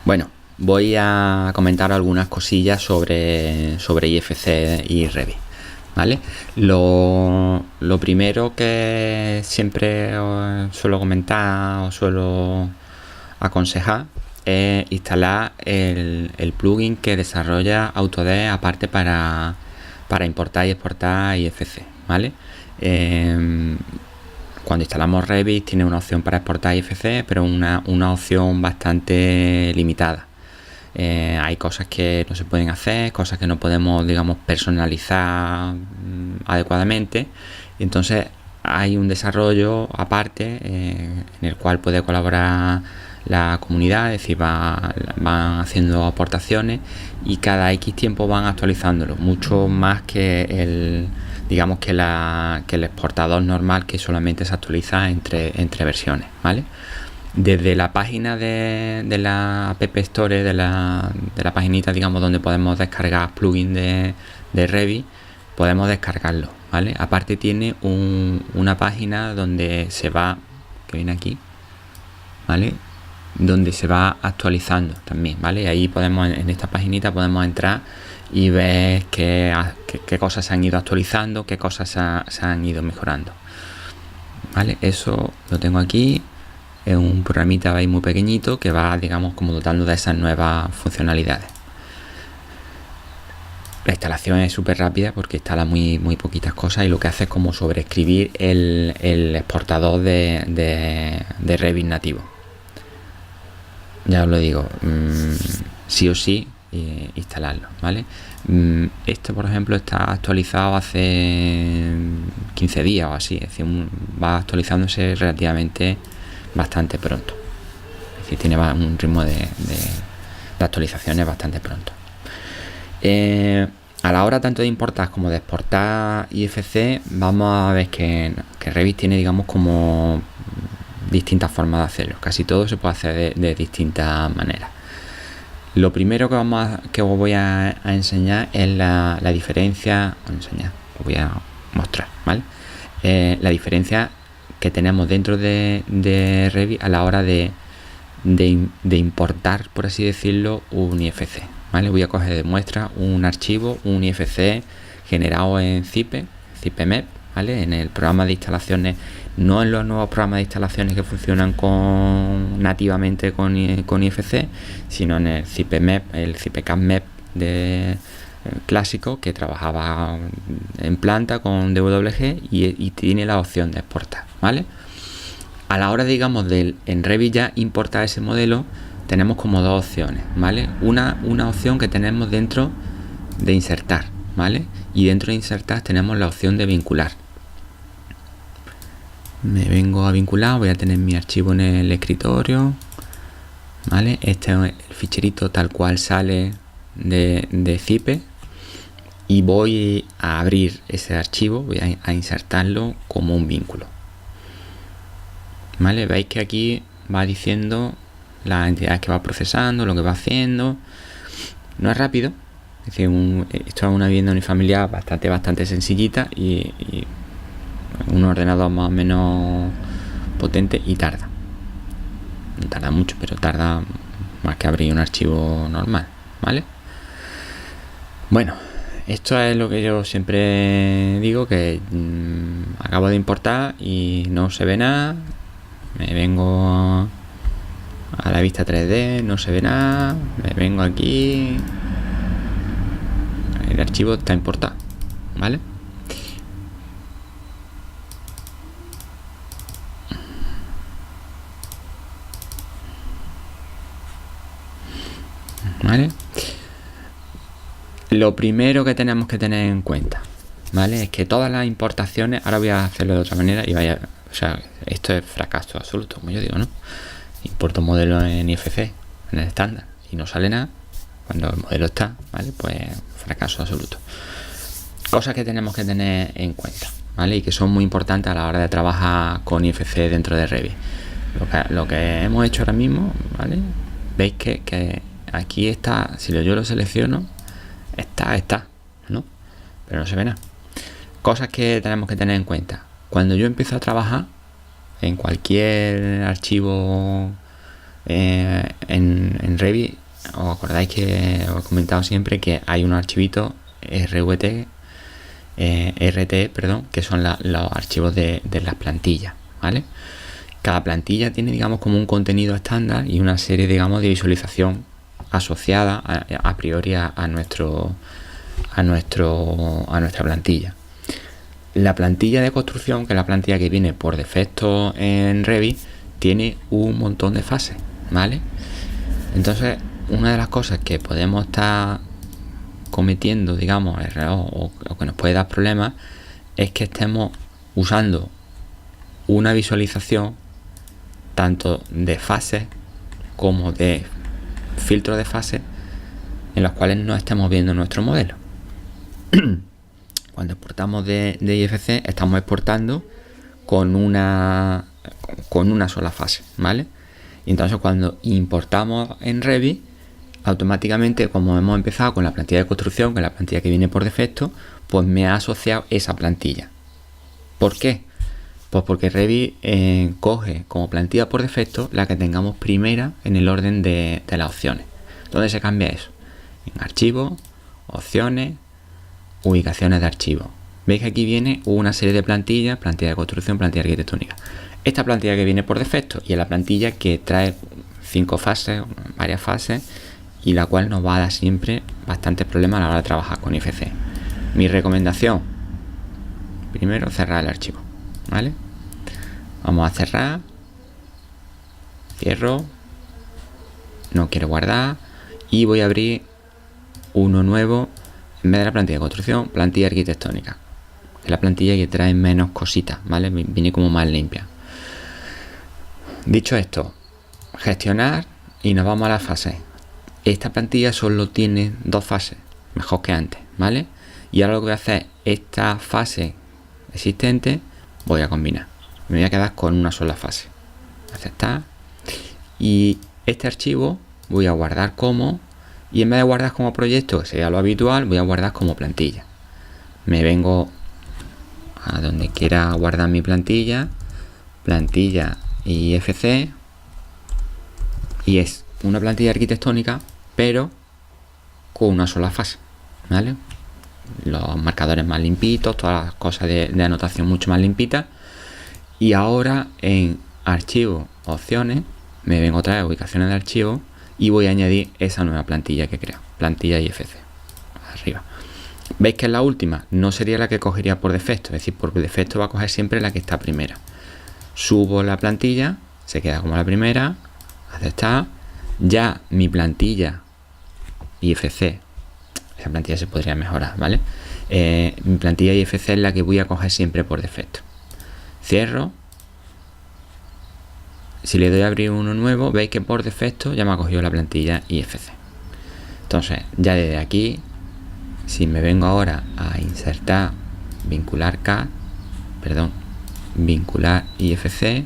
Bueno, voy a comentar algunas cosillas sobre IFC y Revit, ¿vale? Lo primero que siempre os suelo comentar o suelo aconsejar es instalar el plugin que desarrolla Autodesk aparte para importar y exportar IFC, ¿vale? Cuando instalamos Revit tiene una opción para exportar IFC, pero una opción bastante limitada. Hay cosas que no se pueden hacer, cosas que no podemos, digamos, personalizar adecuadamente. Entonces hay un desarrollo aparte en el cual puede colaborar la comunidad, es decir, van haciendo aportaciones y cada X tiempo van actualizándolo, mucho más que el exportador normal, que solamente se actualiza entre versiones, ¿vale? Desde la página de la App Store, de la paginita, digamos, donde podemos descargar plugins de Revit, podemos descargarlo, ¿vale? Aparte tiene una página donde se va, que viene aquí, ¿vale? Donde se va actualizando también, ¿vale? Ahí podemos, en esta paginita podemos entrar y ver qué cosas se han ido actualizando, qué cosas se han ido mejorando, ¿vale? Eso lo tengo aquí. Es un programita ahí muy pequeñito que va, digamos, como dotando de esas nuevas funcionalidades. La instalación es súper rápida porque instala muy poquitas cosas y lo que hace es como sobreescribir el exportador de Revit nativo. Ya os lo digo, sí o sí instalarlo, ¿vale? Esto, por ejemplo, está actualizado hace 15 días o así, es decir, va actualizándose relativamente bastante pronto, es decir, tiene un ritmo de actualizaciones bastante pronto. A la hora tanto de importar como de exportar IFC, vamos a ver que Revit tiene, digamos, como distintas formas de hacerlo. Casi todo se puede hacer de distintas maneras. Lo primero que os voy a enseñar es la diferencia. Os voy a mostrar, ¿vale? La diferencia que tenemos dentro de Revit a la hora de importar, por así decirlo, un IFC, ¿vale? Voy a coger de muestra un archivo, un IFC generado en CIPEMEP, ¿vale? En el programa de instalaciones, no en los nuevos programas de instalaciones que funcionan nativamente con IFC, sino en el CIPEMEP, el CIPECAM-MEP clásico, que trabajaba en planta con DWG y tiene la opción de exportar, ¿vale? A la hora, digamos, en Revit ya importar ese modelo, tenemos como dos opciones, ¿vale? Una opción que tenemos dentro de insertar, ¿vale? Y dentro de insertar tenemos la opción de vincular. Me vengo a vincular, voy a tener mi archivo en el escritorio, ¿vale? Este es el ficherito tal cual sale de Cipe y voy a abrir ese archivo, voy a insertarlo como un vínculo, ¿vale? Veis que aquí va diciendo las entidades que va procesando, lo que va haciendo. No es rápido, es decir, esto es una vivienda unifamiliar bastante sencillita y un ordenador más o menos potente, y tarda. No tarda mucho, pero tarda más que abrir un archivo normal, ¿vale? Bueno, esto es lo que yo siempre digo, que acabo de importar y no se ve nada. Me vengo a la vista 3D, no se ve nada. Me vengo aquí, el archivo está importado, ¿vale? ¿Vale? Lo primero que tenemos que tener en cuenta, ¿vale? Es que todas las importaciones, ahora voy a hacerlo de otra manera y o sea, esto es fracaso absoluto, como yo digo, ¿no? Importo un modelo en IFC, en el estándar, y no sale nada. Cuando el modelo está, ¿vale? Pues fracaso absoluto. Cosas que tenemos que tener en cuenta, ¿vale? Y que son muy importantes a la hora de trabajar con IFC dentro de Revit. Lo que hemos hecho ahora mismo, ¿vale? Veis que aquí está, si yo lo selecciono, está, ¿no? Pero no se ve nada. Cosas que tenemos que tener en cuenta. Cuando yo empiezo a trabajar en cualquier archivo en Revit, os acordáis que os he comentado siempre que hay unos archivitos RT, que son los archivos de las plantillas, ¿vale? Cada plantilla tiene, digamos, como un contenido estándar y una serie, digamos, de visualización asociada a priori a nuestra plantilla. La plantilla de construcción, que es la plantilla que viene por defecto en Revit, tiene un montón de fases, ¿vale? Entonces, una de las cosas que podemos estar cometiendo, digamos, o que nos puede dar problemas, es que estemos usando una visualización tanto de fases como de filtros de fases en los cuales no estemos viendo nuestro modelo. Cuando exportamos de IFC, estamos exportando con una sola fase, ¿vale? Y entonces cuando importamos en Revit, automáticamente, como hemos empezado con la plantilla de construcción, que es la plantilla que viene por defecto, pues me ha asociado esa plantilla. ¿Por qué? Pues porque Revit coge como plantilla por defecto la que tengamos primera en el orden de las opciones. ¿Dónde se cambia eso? En archivos, opciones, ubicaciones de archivos. Veis que aquí viene una serie de plantillas: plantilla de construcción, plantilla arquitectónica. Esta plantilla que viene por defecto y es la plantilla que trae 5 fases, varias fases, y la cual nos va a dar siempre bastantes problemas a la hora de trabajar con IFC. Mi recomendación: primero, cerrar el archivo, ¿vale? Vamos a cerrar, cierro, no quiero guardar y voy a abrir uno nuevo. En vez de la plantilla de construcción, plantilla arquitectónica, es la plantilla que trae menos cositas, ¿vale? Viene como más limpia. Dicho esto, gestionar, y nos vamos a las fases. Esta plantilla solo tiene 2 fases, mejor que antes, ¿vale? Y ahora lo que voy a hacer, esta fase existente, voy a combinar. Me voy a quedar con una sola fase. Aceptar. Y este archivo voy a guardar como, y en vez de guardar como proyecto, que sería lo habitual, voy a guardar como plantilla. Me vengo a donde quiera guardar mi plantilla, plantilla IFC, y es una plantilla arquitectónica, pero con una sola fase, ¿vale? Los marcadores más limpitos, todas las cosas de anotación mucho más limpitas. Y ahora en archivo, opciones, me vengo otra vez a ubicaciones de archivo y voy a añadir esa nueva plantilla que creo, plantilla IFC, arriba. Veis que es la última, no sería la que cogería por defecto, es decir, por defecto va a coger siempre la que está primera. Subo la plantilla, se queda como la primera, aceptar. Ya mi plantilla IFC, esa plantilla se podría mejorar, ¿vale? Mi plantilla IFC es la que voy a coger siempre por defecto. Cierro. Si le doy a abrir uno nuevo, veis que por defecto ya me ha cogido la plantilla IFC. Entonces, ya desde aquí, si me vengo ahora a insertar, vincular IFC,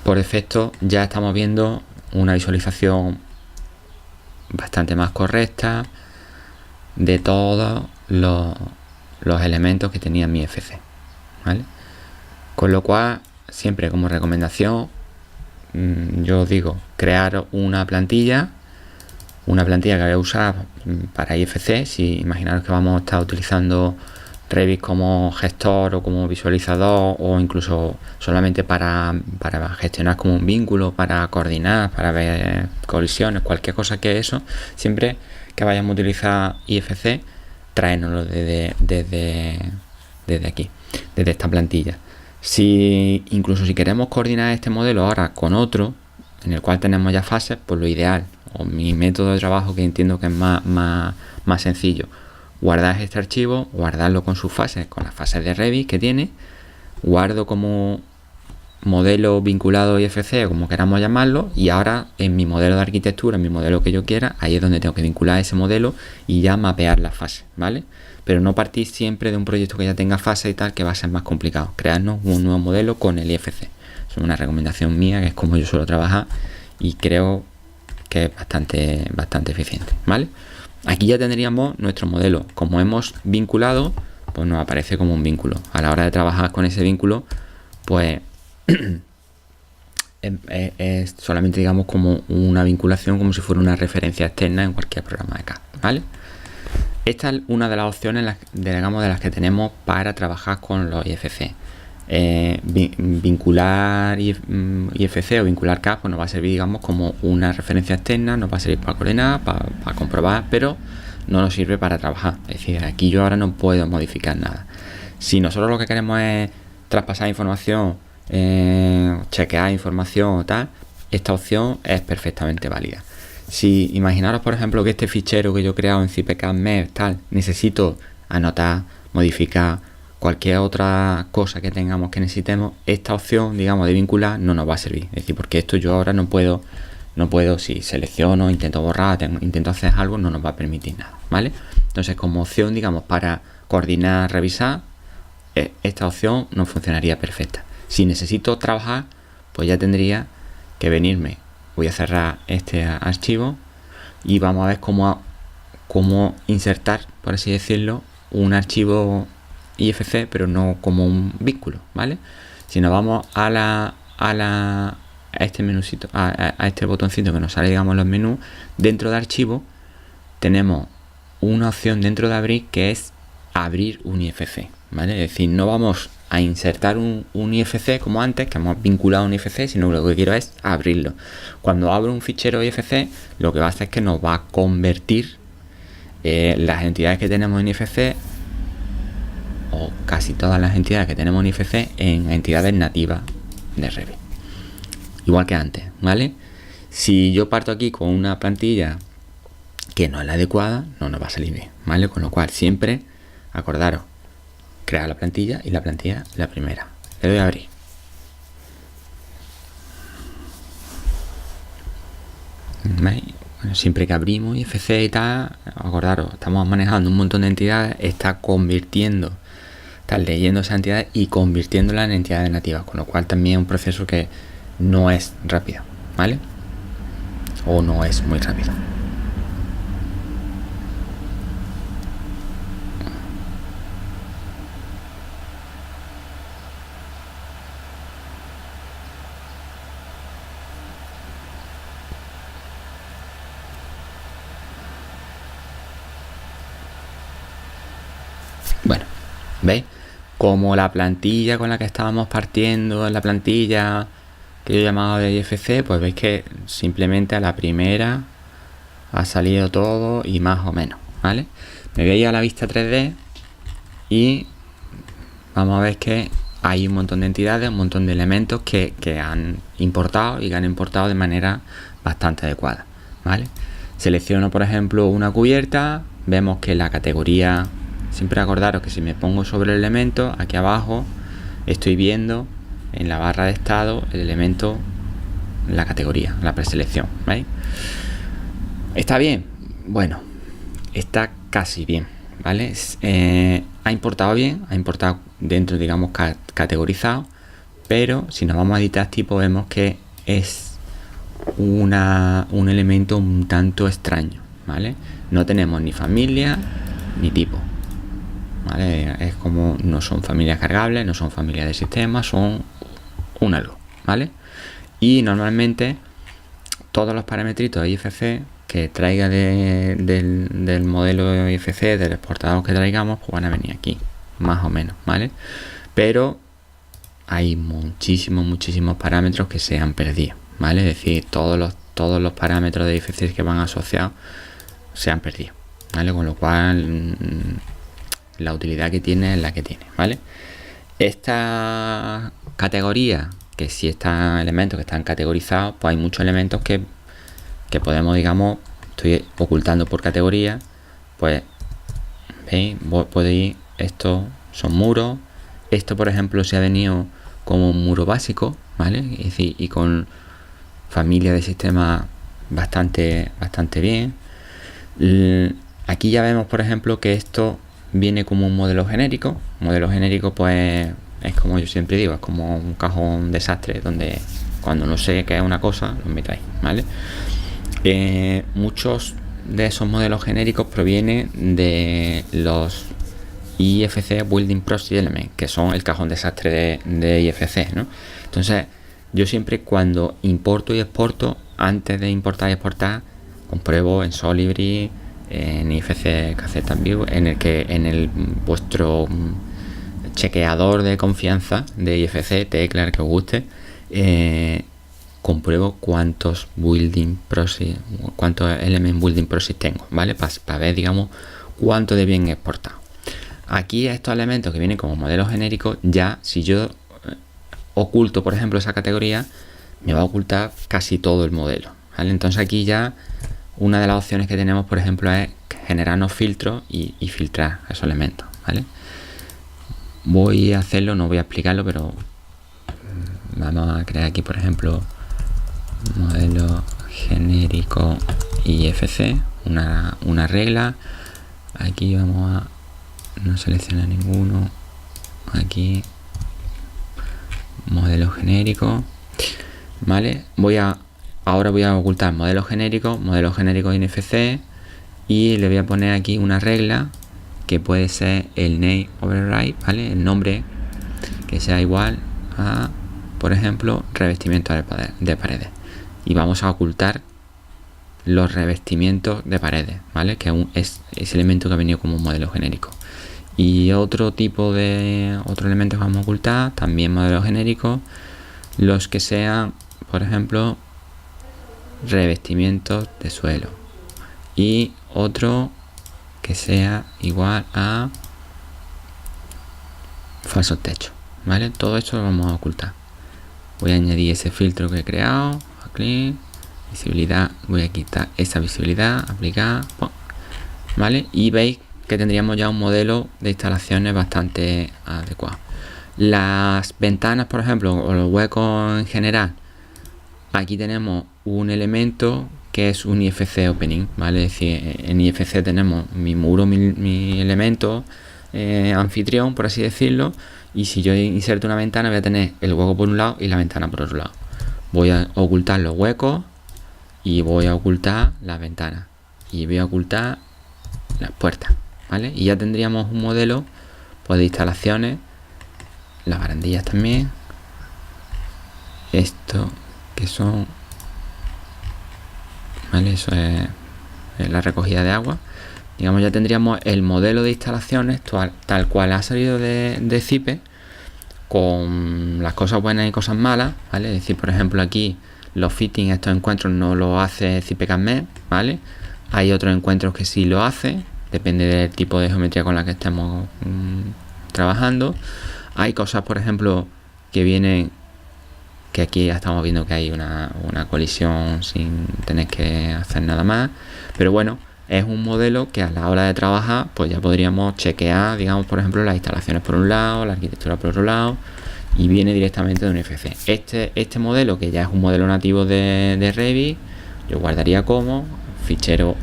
por defecto ya estamos viendo una visualización bastante más correcta de todos los elementos que tenía mi IFC, ¿vale? Con lo cual, siempre como recomendación, yo digo, crear una plantilla que voy a usar para IFC. Si imaginaros que vamos a estar utilizando Revit como gestor o como visualizador, o incluso solamente para gestionar como un vínculo, para coordinar, para ver colisiones, cualquier cosa que eso, siempre que vayamos a utilizar IFC, traénoslo desde aquí, desde esta plantilla. Incluso si queremos coordinar este modelo ahora con otro, en el cual tenemos ya fases, pues lo ideal, o mi método de trabajo que entiendo que es más sencillo, guardar este archivo, guardarlo con sus fases, con las fases de Revit que tiene, guardo como modelo vinculado IFC o como queramos llamarlo, y ahora en mi modelo de arquitectura, en mi modelo que yo quiera, ahí es donde tengo que vincular ese modelo y ya mapear las fases, ¿vale? Pero no partir siempre de un proyecto que ya tenga fases y tal, que va a ser más complicado. Crearnos un nuevo modelo con el IFC. Es una recomendación mía, que es como yo suelo trabajar y creo que es bastante eficiente, ¿vale? Aquí ya tendríamos nuestro modelo. Como hemos vinculado, pues nos aparece como un vínculo. A la hora de trabajar con ese vínculo, pues es solamente, digamos, como una vinculación, como si fuera una referencia externa en cualquier programa de CAD, ¿vale? Esta es una de las opciones, digamos, de las que tenemos para trabajar con los IFC. Vincular IFC o vincular CAD, pues nos va a servir, digamos, como una referencia externa, nos va a servir para coordinar, para comprobar, pero no nos sirve para trabajar. Es decir, aquí yo ahora no puedo modificar nada. Si nosotros lo que queremos es traspasar información, chequear información o tal, esta opción es perfectamente válida. Si imaginaros, por ejemplo, que este fichero que yo he creado en CPCAD MEP, tal, necesito anotar, modificar cualquier otra cosa que tengamos que necesitemos, esta opción, digamos, de vincular no nos va a servir. Es decir, porque esto yo ahora no puedo, si selecciono, intento borrar, intento hacer algo, no nos va a permitir nada, ¿vale? Entonces, como opción, digamos, para coordinar, revisar, esta opción no funcionaría perfecta. Si necesito trabajar, pues ya tendría que venirme. Voy a cerrar este archivo y vamos a ver cómo insertar, por así decirlo, un archivo IFC, pero no como un vínculo, ¿vale? Si nos vamos a este menucito, a este botoncito que nos sale, digamos, los menús, dentro de archivo tenemos una opción dentro de abrir que es abrir un IFC, ¿vale? Es decir, no vamos a insertar un IFC como antes, que hemos vinculado un IFC, sino que lo que quiero es abrirlo. Cuando abro un fichero IFC, lo que va a hacer es que nos va a convertir las entidades que tenemos en IFC, o casi todas las entidades que tenemos en IFC, en entidades nativas de Revit. Igual que antes, ¿vale? Si yo parto aquí con una plantilla que no es la adecuada, no nos va a salir bien, ¿vale? Con lo cual siempre, acordaros, crear la plantilla y la plantilla la primera. Le doy a abrir. ¿Veis? Bueno, siempre que abrimos IFC y tal, acordaros, estamos manejando un montón de entidades, está leyendo esas entidades y convirtiéndolas en entidades nativas, con lo cual también es un proceso que no es rápido, ¿vale? O no es muy rápido. Bueno, ¿veis? Como la plantilla con la que estábamos partiendo, la plantilla que yo he llamado de IFC, pues veis que simplemente a la primera ha salido todo y más o menos, ¿vale? Me voy a ir a la vista 3D y vamos a ver que hay un montón de entidades, un montón de elementos que han importado y que han importado de manera bastante adecuada, ¿vale? Selecciono, por ejemplo, una cubierta, vemos que la categoría, siempre acordaros que si me pongo sobre el elemento, aquí abajo estoy viendo en la barra de estado el elemento, la categoría, la preselección, ¿veis? ¿Está bien? Bueno, está casi bien, ¿vale? Ha importado bien, ha importado dentro, digamos, categorizado, pero si nos vamos a editar tipo vemos que es un elemento un tanto extraño, ¿vale? No tenemos ni familia ni tipo, ¿vale? Es como, no son familias cargables, no son familias de sistema, son un algo, ¿vale? Y normalmente todos los parametritos de IFC que traiga del modelo IFC, del exportador que traigamos, pues van a venir aquí, más o menos, ¿vale? Pero hay muchísimos parámetros que se han perdido, ¿vale? Es decir, todos los parámetros de IFC que van asociados se han perdido, ¿vale? Con lo cual la utilidad que tiene es la que tiene, ¿vale? Esta categoría, que si estos elementos que están categorizados, pues hay muchos elementos que podemos, digamos, estoy ocultando por categoría, pues veis, puedo ir, estos son muros, esto por ejemplo se ha venido como un muro básico, ¿vale? Es decir, y con familia de sistemas bastante bien. Aquí ya vemos, por ejemplo, que esto viene como un modelo genérico. Modelo genérico, pues es como yo siempre digo, es como un cajón desastre donde cuando no sé qué es una cosa, lo meto ahí, ¿vale? Muchos de esos modelos genéricos provienen de los IFC Building Process Element, que son el cajón desastre de IFC, ¿no? Entonces, yo siempre cuando importo y exporto, antes de importar y exportar, compruebo en Solibri, en IFC KZView, en el vuestro chequeador de confianza de IFC, tecla que os guste, compruebo cuántos element building process tengo, ¿vale? Para ver, digamos, cuánto de bien he exportado. Aquí estos elementos que vienen como modelos genéricos, ya si yo oculto, por ejemplo, esa categoría, me va a ocultar casi todo el modelo, ¿vale? Entonces aquí ya una de las opciones que tenemos, por ejemplo, es generarnos filtros y filtrar esos elementos, ¿vale? Voy a hacerlo, no voy a explicarlo, pero vamos a crear aquí, por ejemplo, modelo genérico IFC, una regla. Aquí vamos a no seleccionar ninguno. Aquí modelo genérico, vale. Ahora voy a ocultar modelo genérico NFC, y le voy a poner aquí una regla que puede ser el name override, vale, el nombre que sea igual a, por ejemplo, revestimiento de paredes, y vamos a ocultar los revestimientos de paredes, vale, que es ese elemento que ha venido como un modelo genérico. Y otro elemento que vamos a ocultar, también modelo genérico, los que sean, por ejemplo, revestimientos de suelo, y otro que sea igual a falsos techos, vale. Todo esto lo vamos a ocultar. Voy a añadir ese filtro que he creado, aquí, visibilidad, voy a quitar esa visibilidad, aplicar, vale, y veis que tendríamos ya un modelo de instalaciones bastante adecuado. Las ventanas, por ejemplo, o los huecos en general, aquí tenemos un elemento que es un IFC Opening, ¿vale? Es decir, en IFC tenemos mi muro, mi elemento anfitrión, por así decirlo, y si yo inserto una ventana voy a tener el hueco por un lado y la ventana por otro lado. Voy a ocultar los huecos y voy a ocultar las ventanas y voy a ocultar las puertas, ¿vale? Y ya tendríamos un modelo, pues, de instalaciones, las barandillas también, esto que son, ¿vale? Eso es la recogida de agua. Digamos, ya tendríamos el modelo de instalaciones tal cual ha salido de Zipe, con las cosas buenas y cosas malas, ¿vale? Es decir, por ejemplo, aquí los fittings, estos encuentros no lo hace ZipeCAD, ¿vale? Hay otros encuentros que sí lo hace, depende del tipo de geometría con la que estemos trabajando. Hay cosas, por ejemplo, que vienen, que aquí ya estamos viendo que hay una colisión sin tener que hacer nada más, pero bueno, es un modelo que a la hora de trabajar, pues ya podríamos chequear, digamos, por ejemplo, las instalaciones por un lado, la arquitectura por otro lado, y viene directamente de un FC. Este modelo, que ya es un modelo nativo de Revit, yo guardaría como fichero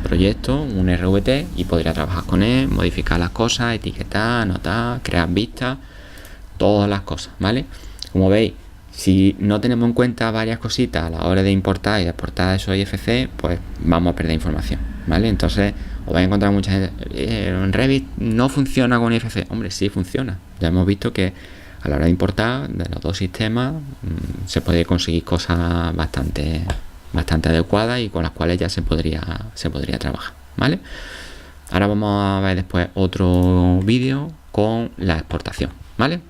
proyecto, un RVT, y podría trabajar con él, modificar las cosas, etiquetar, anotar, crear vistas, todas las cosas, ¿vale? Como veis, si no tenemos en cuenta varias cositas a la hora de importar y de exportar esos IFC, pues vamos a perder información, ¿vale? Entonces os vais a encontrar mucha gente, en Revit no funciona con IFC. Hombre, sí funciona. Ya hemos visto que a la hora de importar de los dos sistemas se puede conseguir cosas bastante adecuadas y con las cuales ya se podría trabajar, ¿vale? Ahora vamos a ver después otro vídeo con la exportación, ¿vale?